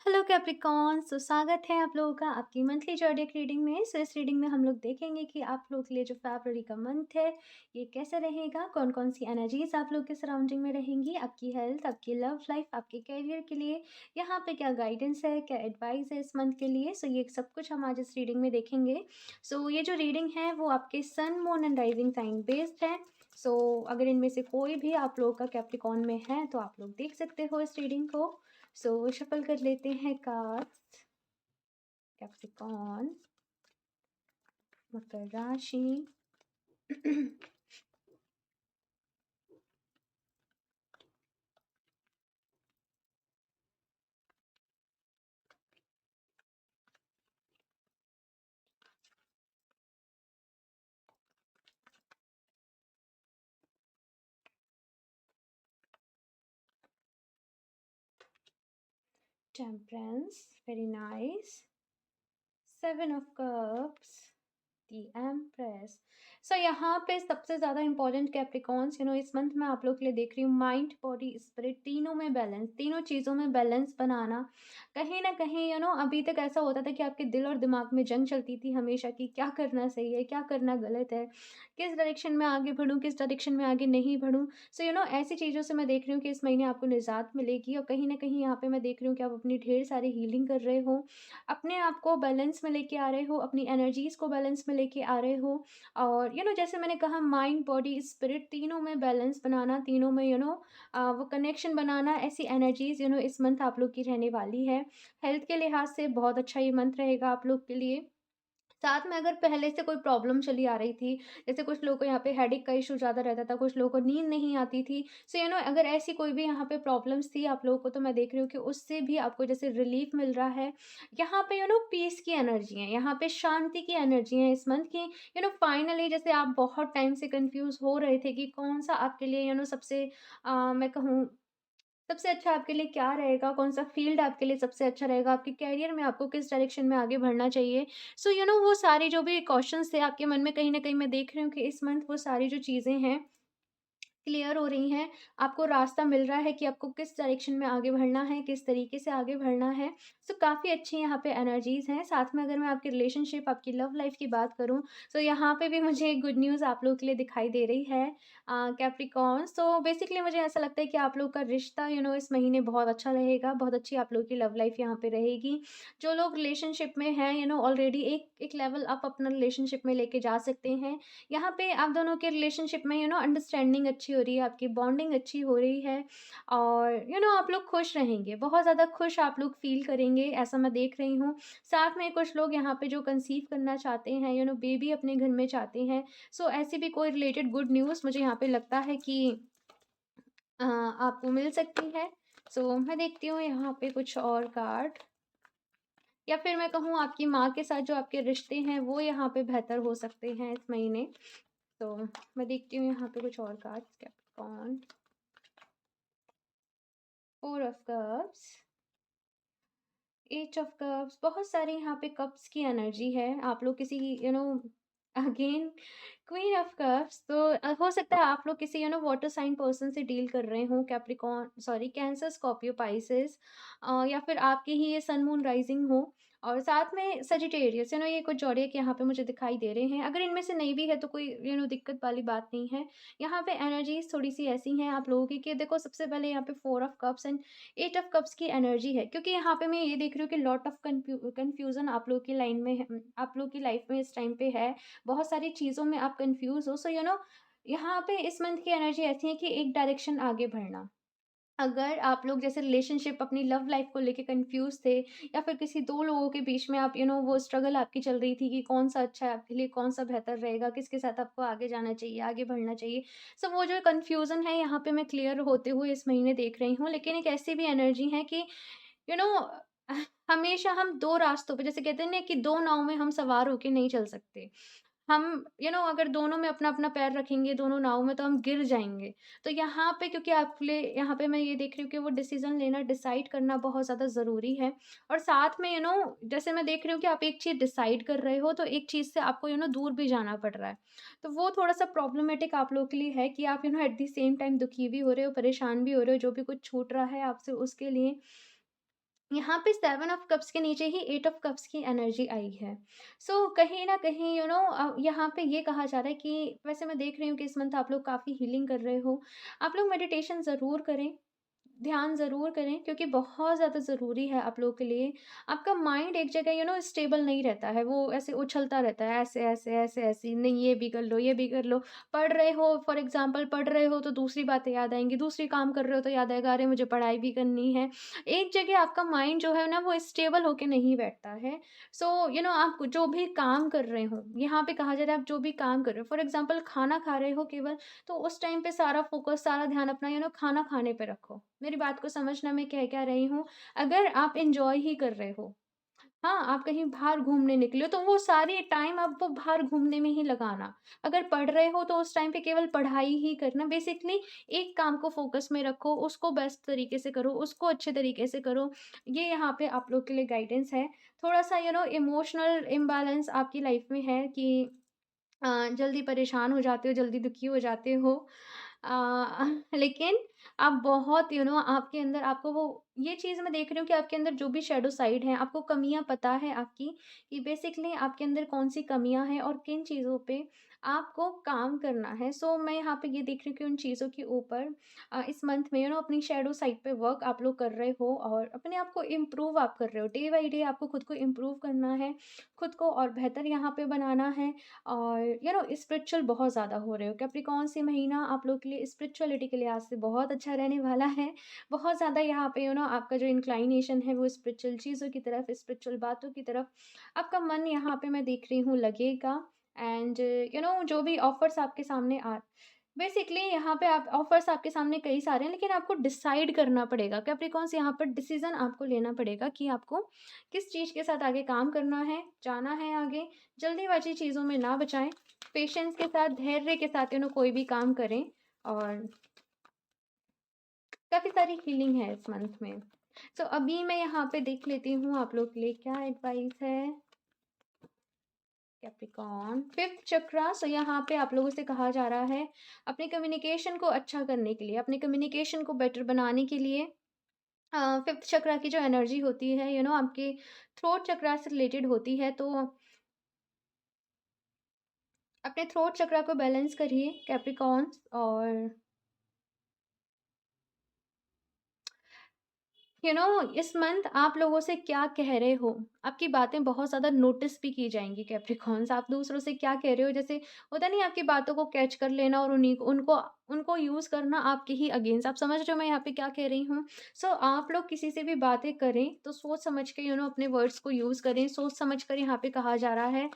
Hello Capricorn. स्वागत है आप लोगों का आपकी मंथली ज़ोडिएक रीडिंग में। इस रीडिंग में हम लोग देखेंगे कि आप लोग के लिए जो फरवरी का मंथ है ये कैसा रहेगा, कौन कौन सी एनर्जीज आप लोग के सराउंडिंग में रहेंगी, आपकी हेल्थ, आपकी लव लाइफ, आपके करियर के लिए यहाँ पे क्या गाइडेंस है, क्या एडवाइस है इस मंथ के लिए। सो ये सब कुछ हम आज इस रीडिंग में देखेंगे। सो ये जो रीडिंग है वो आपके sun, moon and rising sign based है। सो अगर इनमें से कोई भी आप लोग का कैप्रिकॉन में है तो आप लोग देख सकते हो इस रीडिंग को। सो शफल कर लेते हैं कार्ड्स। कैप्रिकॉन, मकर राशि, temperance, very nice, seven of cups, the empress. So यहाँ पे सबसे ज़्यादा इंपॉर्टेंट कैप्रिकॉन्स इस मंथ में आप लोग के लिए देख रही हूँ, माइंड बॉडी स्पिरिट तीनों में बैलेंस, तीनों चीज़ों में बैलेंस बनाना। कहीं ना कहीं अभी तक ऐसा होता था कि आपके दिल और दिमाग में जंग चलती थी हमेशा कि क्या करना सही है, क्या करना गलत है, किस डायरेक्शन में आगे बढ़ूँ, किस डायरेक्शन में आगे नहीं बढ़ूँ। सो ऐसी चीज़ों से मैं देख रही हूँ कि इस महीने आपको निजात मिलेगी। और कहीं ना कहीं यहाँ पे मैं देख रही हूँ कि आप अपनी ढेर सारी हीलिंग कर रहे हो, अपने आप को बैलेंस में लेके आ रहे हो, अपनी एनर्जीज़ को बैलेंस में लेके आ रहे हो। और जैसे मैंने कहा, माइंड बॉडी स्पिरिट तीनों में बैलेंस बनाना, तीनों में वो कनेक्शन बनाना, ऐसी एनर्जीज़ इस मंथ आप लोग की रहने वाली है। हेल्थ के लिहाज से बहुत अच्छा ये मंथ रहेगा आप लोग के लिए। साथ में अगर पहले से कोई प्रॉब्लम चली आ रही थी, जैसे कुछ लोगों को यहाँ पे हेडेक का इश्यू ज़्यादा रहता था, कुछ लोगों को नींद नहीं आती थी। सो अगर ऐसी कोई भी यहाँ पे प्रॉब्लम्स थी आप लोगों को, तो मैं देख रही हूँ कि उससे भी आपको जैसे रिलीफ मिल रहा है। यहाँ पे पीस की एनर्जी है, यहाँ पे शांति की एनर्जी है इस मंथ की। फाइनली जैसे आप बहुत टाइम से कन्फ्यूज़ हो रहे थे कि कौन-सा आपके लिए सबसे मैं कहूँ सबसे अच्छा आपके लिए क्या रहेगा, कौन-सा फ़ील्ड आपके लिए सबसे अच्छा रहेगा, आपके करियर में आपको किस डायरेक्शन में आगे बढ़ना चाहिए। सो वो सारी जो भी क्वेश्चन्स थे आपके मन में, कहीं न कहीं मैं देख रही हूँ कि इस मंथ वो सारी जो चीज़ें हैं क्लियर हो रही हैं। आपको रास्ता मिल रहा है कि आपको किस डायरेक्शन में आगे बढ़ना है, किस तरीके से आगे बढ़ना है। सो काफ़ी अच्छी यहाँ पे एनर्जीज़ हैं। साथ में अगर मैं आपकी रिलेशनशिप, आपकी लव लाइफ़ की बात करूँ, सो यहाँ पे भी मुझे गुड न्यूज़ आप लोगों के लिए दिखाई दे रही है। कैप्रिकॉर्न, सो बेसिकली मुझे ऐसा लगता है कि आप लोग का रिश्ता इस महीने बहुत अच्छा रहेगा, बहुत अच्छी आप लोगों की लव लाइफ़ यहाँ पे रहेगी। जो लोग रिलेशनशिप में हैं ऑलरेडी एक एक लेवल अप अपना रिलेशनशिप में लेके जा सकते हैं। यहाँ पे आप दोनों के रिलेशनशिप में अंडरस्टैंडिंग अच्छी हो रही है, आपकी बॉन्डिंग अच्छी हो रही है। और आप लोग खुश रहेंगे, बहुत ज़्यादा खुश आप लोग फ़ील करेंगे, ऐसा मैं देख रही हूँ। साथ में कुछ लोग यहाँ पे जो कंसीव करना चाहते हैं, बेबी अपने घर में चाहते हैं। सो ऐसी भी कोई रिलेटेड गुड न्यूज़ मुझे यहाँ पे लगता है कि आपको मिल सकती है। सो मैं देखती हूँ यहाँ पे कुछ और कार्ड, या फिर मैं कहूँ आपकी माँ के साथ जो आपके रिश्ते हैं वो यहाँ पे बेहतर हो सकते हैं इस महीने। तो मैं देखती हूँ यहाँ पे कुछ और cards. Capricorn, four of cups, eight of cups, बहुत सारे यहाँ पे कप्स की एनर्जी है। आप लोग किसी अगेन क्वीन ऑफ कप्स, तो हो सकता है आप लोग किसी वाटर साइन पर्सन से डील कर रहे हो। Capricorn, sorry, cancer, Scorpio, Pisces, या फिर आपके ही ये सन मून राइजिंग हो। और साथ में सजिटेरियस, ये कुछ जोड़े के यहाँ पे मुझे दिखाई दे रहे हैं। अगर इनमें से नहीं भी है तो कोई दिक्कत वाली बात नहीं है। यहाँ पे एनर्जीज थोड़ी सी ऐसी हैं आप लोगों की कि देखो, सबसे पहले यहाँ पे four of cups and eight of cups की एनर्जी है, क्योंकि यहाँ पे मैं ये देख रही हूँ कि लॉट ऑफ कन्फ्यूजन आप लोग की लाइन में है, आप लोग की लाइफ में इस टाइम पे है। बहुत सारी चीज़ों में आप कन्फ्यूज हो। सो यहाँ पे इस मंथ की एनर्जी ऐसी है कि एक डायरेक्शन आगे बढ़ना। अगर आप लोग जैसे रिलेशनशिप, अपनी लव लाइफ को लेके कंफ्यूज थे, या फिर किसी दो लोगों के बीच में आप वो स्ट्रगल आपकी चल रही थी कि कौन सा अच्छा है आपके लिए, कौन सा बेहतर रहेगा, किसके साथ आपको आगे जाना चाहिए, आगे बढ़ना चाहिए। सो वो जो कन्फ्यूजन है यहाँ पे मैं क्लियर होते हुए इस महीने देख रही हूँ। लेकिन एक ऐसी भी एनर्जी है कि यू नो हमेशा हम दो रास्तों पे, जैसे कहते हैं ना कि दो नाव में हम सवार होके नहीं चल सकते। हम अगर दोनों में अपना-अपना पैर रखेंगे, दोनों नाव में, तो हम गिर जाएँगे। तो यहाँ पे क्योंकि आपके लिए यहाँ पे मैं ये देख रही हूँ कि वो डिसीज़न लेना, डिसाइड करना बहुत ज़्यादा ज़रूरी है। और साथ में जैसे मैं देख रही हूँ कि आप एक चीज़ डिसाइड कर रहे हो, तो एक चीज़ से आपको दूर भी जाना पड़ रहा है। तो वो थोड़ा-सा प्रॉब्लमैटिक आप लोगों के लिए है कि आप एट द सेम टाइम दुखी भी हो रहे हो, परेशान भी हो रहे हो, जो भी कुछ छूट रहा है आपसे उसके लिए। यहाँ पे 7 ऑफ कप्स के नीचे ही 8 ऑफ कप्स की एनर्जी आई है। सो कहीं न कहीं यहाँ पे ये कहा जा रहा है कि वैसे मैं देख रही हूँ कि इस मंथ आप लोग काफ़ी हीलिंग कर रहे हो। आप लोग मेडिटेशन ज़रूर करें, ध्यान ज़रूर करें क्योंकि बहुत ज़्यादा ज़रूरी है आप लोगों के लिए। आपका माइंड एक जगह स्टेबल नहीं रहता है, वो ऐसे उछलता रहता है, ऐसे-ऐसे, ऐसे-ऐसे, नहीं ये भी कर लो, ये भी कर लो। पढ़ रहे हो फॉर एग्ज़ाम्पल पढ़ रहे हो तो दूसरी बातें याद आएँगी, दूसरी काम कर रहे हो तो याद आएगा अरे मुझे पढ़ाई भी करनी है। एक जगह आपका माइंड जो है ना वो स्टेबल होके नहीं बैठता है। सो आप जो भी काम कर रहे हो, यहाँ पे कहा जा रहा है आप जो भी काम कर रहे हो फॉर एग्ज़ाम्पल खाना खा रहे हो केवल, तो उस टाइम पे सारा फ़ोकस, सारा ध्यान अपना खाना खाने पे रखो। मेरी बात को समझना मैं कह क्या रही हूँ। अगर आप एन्जॉय ही कर रहे हो, हाँ, आप कहीं बाहर घूमने निकले हो तो वो सारी टाइम आप वो बाहर घूमने में ही लगाना। अगर पढ़ रहे हो तो उस टाइम पे केवल पढ़ाई ही करना। बेसिकली एक काम को फ़ोकस में रखो, उसको बेस्ट तरीके से करो, उसको अच्छे तरीके से करो। ये यहाँ पे आप लोग के लिए गाइडेंस है। थोड़ा-सा इमोशनल इम्बैलेंस आपकी लाइफ़ में है कि जल्दी परेशान हो जाते हो, जल्दी दुखी हो जाते हो। लेकिन आप बहुत आपके अंदर आपको वो ये चीज़ मैं देख रही हूँ कि आपके अंदर जो भी शैडो साइड है, आपको कमियाँ पता है आपकी कि बेसिकली आपके अंदर कौन-सी कमियाँ हैं और किन चीज़ों पे आपको काम करना है। सो मैं यहाँ पे ये देख रही हूँ कि उन चीज़ों के ऊपर इस मंथ में अपनी शैडो साइड पे वर्क आप लोग कर रहे हो और अपने आप को इम्प्रूव आप कर रहे हो। डे बाय डे आपको खुद को इम्प्रूव करना है, खुद को और बेहतर यहाँ पे बनाना है। और स्पिरिचुअल बहुत ज़्यादा हो रहे हो। कैप्रिकॉर्न से महीना आप लोग के लिए स्पिरिचुअलिटी के लिहाज़ से बहुत अच्छा रहने वाला है। बहुत ज़्यादा यहाँ पे आपका जो इंक्लाइनेशन है वो स्पिरिचुअल चीज़ों की तरफ, स्पिरिचुअल बातों की तरफ आपका मन यहाँ पे मैं देख रही हूँ लगेगा। एंड जो भी ऑफ़र्स आपके सामने आ बेसिकली यहाँ पे आप ऑफ़र्स आपके सामने कई सारे हैं, लेकिन आपको डिसाइड करना पड़ेगा। कैप्रिकॉर्न्स यहाँ पर डिसीज़न आपको लेना पड़ेगा कि आपको किस चीज़ के साथ आगे काम करना है, जाना है आगे। जल्दीबाज़ी चीज़ों में ना बचाएँ, पेशेंस के साथ, धैर्य के साथ कोई भी काम करें और काफ़ी सारी हीलिंग है इस मंथ में। सो अभी मैं यहाँ पे देख लेती हूँ आप लोग के लिए क्या एडवाइस है। कैप्रिकॉर्न 5th चक्रा, सो यहाँ पे आप लोगों से कहा जा रहा है अपने कम्युनिकेशन को अच्छा करने के लिए, अपने कम्युनिकेशन को बेटर बनाने के लिए 5th चक्रा की जो एनर्जी होती है आपके थ्रोट चक्रा से रिलेटेड होती है, तो अपने थ्रोट चक्रा को बैलेंस करिए कैप्रिकॉर्न्स। और इस मंथ आप लोगों से क्या कह रहे हो, आपकी बातें बहुत ज़्यादा नोटिस भी की जाएँगी कैप्रिकॉर्न्स। आप दूसरों से क्या कह रहे हो, जैसे होता नहीं आपकी बातों को कैच कर लेना और उन्हीं को उनको उनको यूज़ करना आपके ही अगेंस्ट। आप समझ रहे हो मैं यहाँ पे क्या कह रही हूँ? सो आप लोग किसी से भी बातें करें तो सोच समझ के अपने वर्ड्स को यूज़ करें, सोच समझ कर यहाँ पे कहा जा रहा है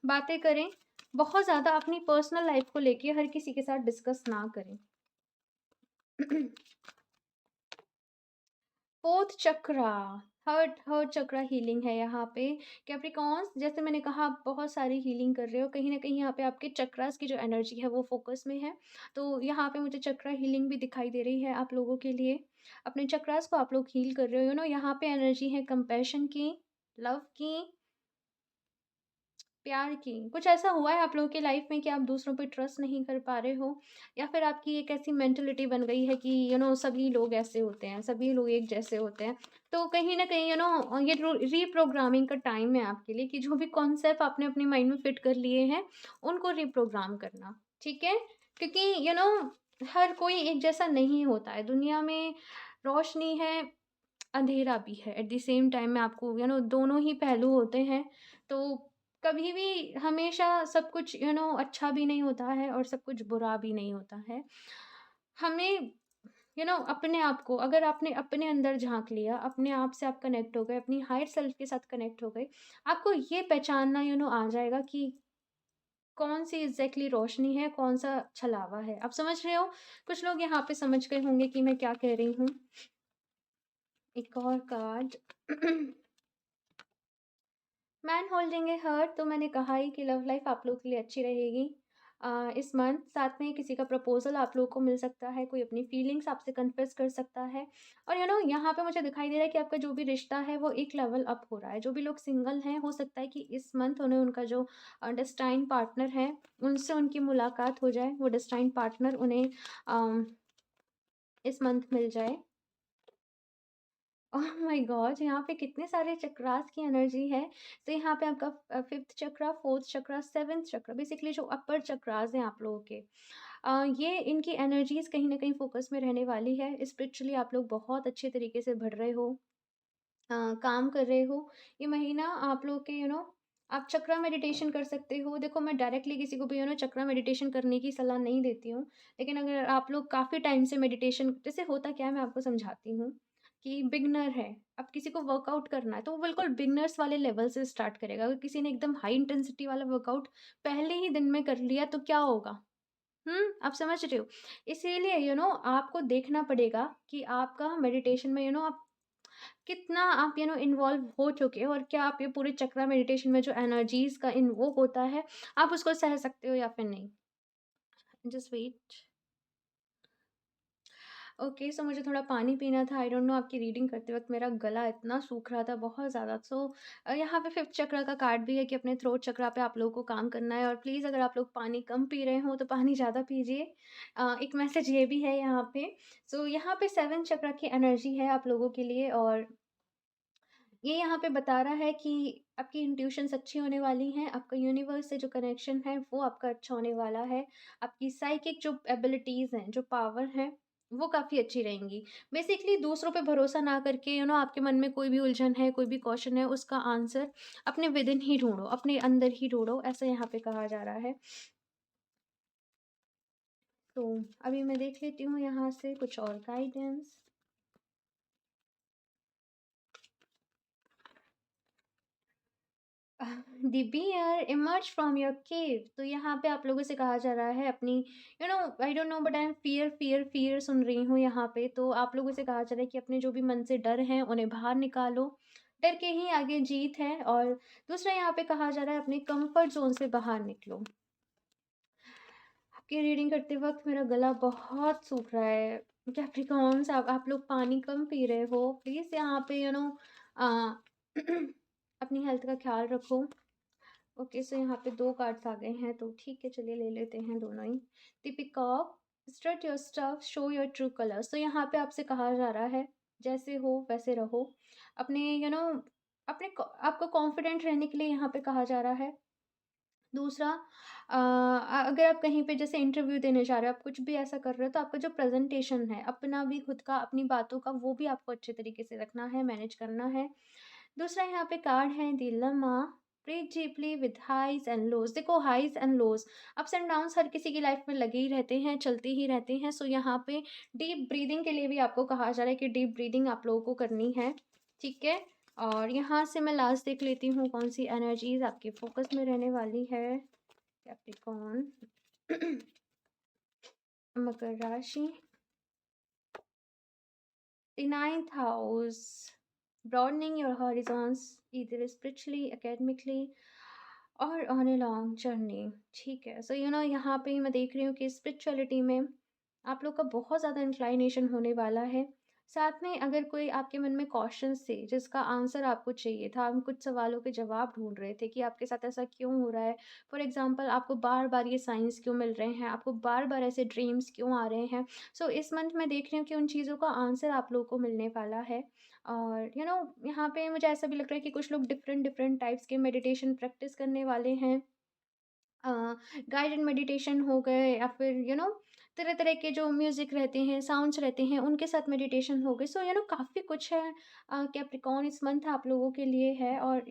बातें करें। बहुत ज़्यादा अपनी पर्सनल लाइफ़ को लेके हर किसी के साथ डिस्कस ना करें। 4th चक्रा, थर्ड चक्रा हीलिंग है यहाँ पे। कैप्रिकॉर्न्स जैसे मैंने कहा आप बहुत सारी हीलिंग कर रहे हो, कहीं न कहीं यहाँ पे आपके चक्रास की जो एनर्जी है वो फ़ोकस में है। तो यहाँ पे मुझे चक्रा हीलिंग भी दिखाई दे रही है आप लोगों के लिए। अपने चक्रास को आप लोग हील कर रहे हो, यहाँ पे एनर्जी है कंपैशन की, लव की, प्यार की। कुछ ऐसा हुआ है आप लोगों की लाइफ में कि आप दूसरों पे ट्रस्ट नहीं कर पा रहे हो, या फिर आपकी एक ऐसी मेंटालिटी बन गई है कि सभी लोग ऐसे होते हैं, सभी लोग एक जैसे होते हैं। तो कहीं न कहीं ये रीप्रोग्रामिंग का टाइम है आपके लिए कि जो भी कॉन्सेप्ट आपने अपने माइंड में फिट कर लिए हैं, उनको रीप्रोग्राम करना, ठीक है? क्योंकि हर कोई एक जैसा नहीं होता है। दुनिया में रोशनी है, अंधेरा भी है। एट द सेम टाइम में आपको दोनों ही पहलू होते हैं। तो कभी भी हमेशा सब कुछ अच्छा भी नहीं होता है और सब कुछ बुरा भी नहीं होता है। हमें अपने आप को अगर आपने अपने अंदर झाँक लिया, अपने आप से आप कनेक्ट हो गए, अपनी हायर सेल्फ के साथ कनेक्ट हो गए, आपको ये पहचानना आ जाएगा कि कौन-सी एग्ज़ैक्टली रोशनी है, कौन-सा छलावा है। आप समझ रहे हो? कुछ लोग यहाँ पे समझ गए होंगे कि मैं क्या कह रही हूँ। एक और card man holding a heart, तो मैंने कहा ही कि लव लाइफ आप लोग के लिए अच्छी रहेगी इस मंथ। साथ में किसी का प्रपोजल आप लोग को मिल सकता है, कोई अपनी फीलिंग्स आपसे कन्फेस कर सकता है। और यहाँ पे मुझे दिखाई दे रहा है कि आपका जो भी रिश्ता है वो एक लेवल अप हो रहा है। जो भी लोग सिंगल हैं हो सकता है कि इस मंथ उन्हें उनका जो डेस्टाइन पार्टनर है उनसे उनकी मुलाकात हो जाए, वो डेस्टाइन पार्टनर उन्हें इस मंथ मिल जाए। Oh my God! यहाँ पे कितने सारे चक्रास की एनर्जी है। तो यहाँ पे आपका 5th चक्रा, 4th चक्रा, 7th चक्रा, बेसिकली जो अपर चक्रास हैं आप लोगों के, ये इनकी एनर्जीज़ कहीं न कहीं फ़ोकस में रहने वाली है। स्पिरिचुअली आप लोग बहुत अच्छे तरीके से बढ़ रहे हो। काम कर रहे हो। ये महीना आप लोग के आप चक्रा मेडिटेशन कर सकते हो। देखो, मैं डायरेक्टली किसी को भी चक्रा मेडिटेशन करने की सलाह नहीं देती हूँ। लेकिन अगर आप लोग काफ़ी टाइम से मेडिटेशन, जैसे होता क्या है मैं आपको समझाती हूँ कि बिगिनर है, अब किसी को वर्कआउट करना है तो वो बिल्कुल बिगिनर्स वाले लेवल से स्टार्ट करेगा। अगर किसी ने एकदम हाई इंटेंसिटी वाला वर्कआउट पहले ही दिन में कर लिया तो क्या होगा? आप समझ रहे हो? इसीलिए आपको देखना पड़ेगा कि आपका मेडिटेशन में आप कितना आप इन्वॉल्व हो चुके हो, और क्या आप ये पूरे चक्रा मेडिटेशन में जो एनर्जीज़ का इन्वोक होता है, आप उसको सह सकते हो या फिर नहीं। Just wait. ओके, सो मुझे थोड़ा पानी पीना था। आई डोंट नो, आपकी रीडिंग करते वक़्त मेरा गला इतना सूख रहा था बहुत ज़्यादा। सो यहाँ पे 5th चक्र का कार्ड भी है कि अपने थ्रोट चक्रा पे आप लोगों को काम करना है, और प्लीज़ अगर आप लोग पानी कम पी रहे हो तो पानी ज़्यादा पीजिए। एक मैसेज ये भी है यहाँ पे। सो यहाँ पे 7th चक्र की एनर्जी है आप लोगों के लिए, और ये यहाँ पे बता रहा है कि आपकी इंट्यूशंस अच्छी होने वाली हैं, आपका यूनिवर्स से जो कनेक्शन है वो आपका अच्छा होने वाला है। आपकी साइकिक जो एबिलिटीज़ हैं, जो पावर है, वो काफ़ी अच्छी रहेंगी। बेसिकली दूसरों पे भरोसा ना करके आपके मन में कोई भी उलझन है, कोई भी क्वेश्चन है, उसका आंसर अपने विदिन ही ढूँढो, अपने अंदर ही ढूँढो, ऐसा यहाँ पे कहा जा रहा है। तो अभी मैं देख लेती हूँ यहाँ से कुछ और guidance. The bear emerge from your cave. तो यहाँ पे आप लोगों से कहा जा रहा है अपनी I don't know, but I am fear fear fear सुन रही हूँ यहाँ पे। तो आप लोगों से कहा जा रहा है कि अपने जो भी मन से डर हैं उन्हें बाहर निकालो। डर के ही आगे जीत है। और दूसरा यहाँ पे कहा जा रहा है अपने कंफर्ट जोन से बाहर निकलो। आपकी रीडिंग करते वक्त मेरा गला बहुत सूख रहा है। कैप्रिकॉर्न्स, आप लोग पानी कम पी रहे हो, प्लीज़ यहाँ पे अपनी हेल्थ का ख्याल रखो। ओके, सो यहाँ पे 2 कार्ड्स आ गए हैं, तो ठीक है, चलिए ले लेते हैं दोनों ही। The peacock, strut your stuff, show your true colours. तो यहाँ पे आपसे कहा जा रहा है जैसे हो वैसे रहो। अपने आपको कॉन्फिडेंट रहने के लिए यहाँ पे कहा जा रहा है। दूसरा, अगर आप कहीं पे जैसे इंटरव्यू देने जा रहे हो, आप कुछ भी ऐसा कर रहे हो, तो आपका जो प्रेजेंटेशन है अपना भी, खुद का, अपनी बातों का, वो भी आपको अच्छे तरीके से रखना है, मैनेज करना है। दूसरा यहाँ पे कार्ड है dilemma, breathe deeply with highs and lows. देखो, highs and lows, ups and downs हर किसी की लाइफ में लगे ही रहते हैं, चलते ही रहते हैं। सो यहाँ पे डीप ब्रीदिंग के लिए भी आपको कहा जा रहा है कि डीप ब्रीदिंग आप लोगों को करनी है, ठीक है। और यहाँ से मैं लास्ट देख लेती हूँ कौन सी एनर्जीज आपके फोकस में रहने वाली है। कैप्रिकॉर्न, मकर राशि, the ninth house, broadening your horizons either spiritually, academically और ऑन ए लॉन्ग जर्नी, ठीक है। सो यहाँ पे मैं देख रही हूँ कि स्पिरिचुअलिटी में आप लोग का बहुत ज़्यादा इंक्लाइनेशन होने वाला है। साथ में अगर कोई आपके मन में क्वेश्चंस थे जिसका आंसर आपको चाहिए था, हम कुछ सवालों के जवाब ढूंढ रहे थे कि आपके साथ ऐसा क्यों हो रहा है। फॉर एग्जांपल, आपको बार बार ये साइंस क्यों मिल रहे हैं, आपको बार बार ऐसे ड्रीम्स क्यों आ रहे हैं। सो इस मंथ मैं देख रही हूँ कि उन चीज़ों का आंसर आप लोगों को मिलने वाला है। और यहाँ पे मुझे ऐसा भी लग रहा है कि कुछ लोग डिफरेंट डिफरेंट टाइप्स के मेडिटेशन प्रैक्टिस करने वाले हैं। गाइडेड मेडिटेशन हो गए, या फिर तरह तरह के जो म्यूज़िक रहते हैं, साउंड्स रहते हैं, उनके साथ मेडिटेशन हो गए। सो काफ़ी कुछ है। कैप्रिकॉर्न इस मंथ आप लोगों के लिए है। और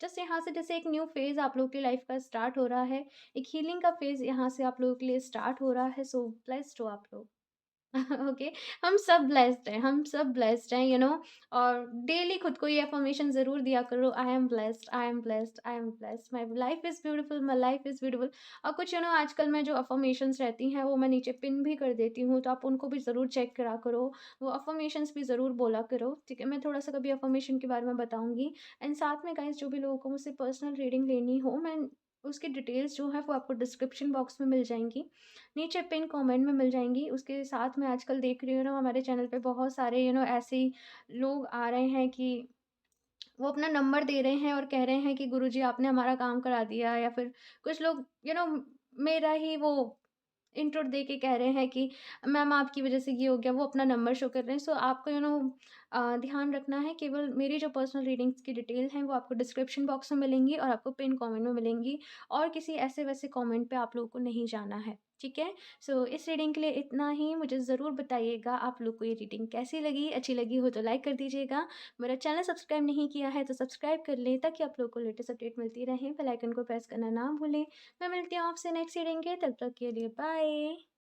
जस्ट यहाँ से जैसे एक न्यू फेज़ आप लोगों की लाइफ का स्टार्ट हो रहा है, एक हीलिंग का फेज़ यहाँ से आप लोगों के लिए स्टार्ट हो रहा है। सो ब्लेस्ड हो आप लोग। ओके, हम सब ब्लेस्ड हैं, हम सब ब्लेस्ड हैं, और डेली खुद को ये अफ़र्मेशन ज़रूर दिया करो, I am blessed, I am blessed, I am blessed, my life is beautiful, my life is beautiful. और कुछ आजकल में जो अफ़र्मेशंस रहती हैं वो मैं नीचे पिन भी कर देती हूँ, तो आप उनको भी ज़रूर चेक करा करो, वो अफ़र्मेशंस भी ज़रूर बोला करो, ठीक है। मैं थोड़ा-सा कभी अफ़र्मेशन के बारे में बताऊँगी। एंड साथ में गाइज़, जो भी लोगों को मुझसे पर्सनल रीडिंग लेनी हो, मैं उसकी डिटेल्स जो है वो आपको डिस्क्रिप्शन बॉक्स में मिल जाएँगी, नीचे पिन कमेंट में मिल जाएँगी। उसके साथ मैं आजकल देख रही हूँ हमारे चैनल पे बहुत सारे ऐसे ही लोग आ रहे हैं कि वो अपना नंबर दे रहे हैं और कह रहे हैं कि गुरुजी आपने हमारा काम करा दिया, या फिर कुछ लोग मेरा ही वो इंट्रो दे के कह रहे हैं कि मैम आपकी वज़ह से ये हो गया, वो अपना नंबर शो कर रहे हैं। सो आपको ध्यान रखना है, केवल मेरी जो पर्सनल रीडिंग्स की डिटेल हैं वो आपको डिस्क्रिप्शन बॉक्स में मिलेंगी और आपको पिन कमेंट में मिलेंगी, और किसी ऐसे-वैसे कमेंट पे आप लोगों को नहीं जाना है, ठीक है? सो इस रीडिंग के लिए इतना ही। मुझे ज़रूर बताइएगा आप लोग को ये रीडिंग कैसी लगी? अच्छी लगी हो तो लाइक कर दीजिएगा। मेरा चैनल सब्सक्राइब नहीं किया है तो सब्सक्राइब कर लें, ताकि आप लोगों को लेटेस्ट अपडेट मिलती रहे। बेल आइकन को प्रेस करना ना भूलें। मैं मिलती हूँ आपसे नेक्स्ट रीडिंग के, तब तक के लिए बाय।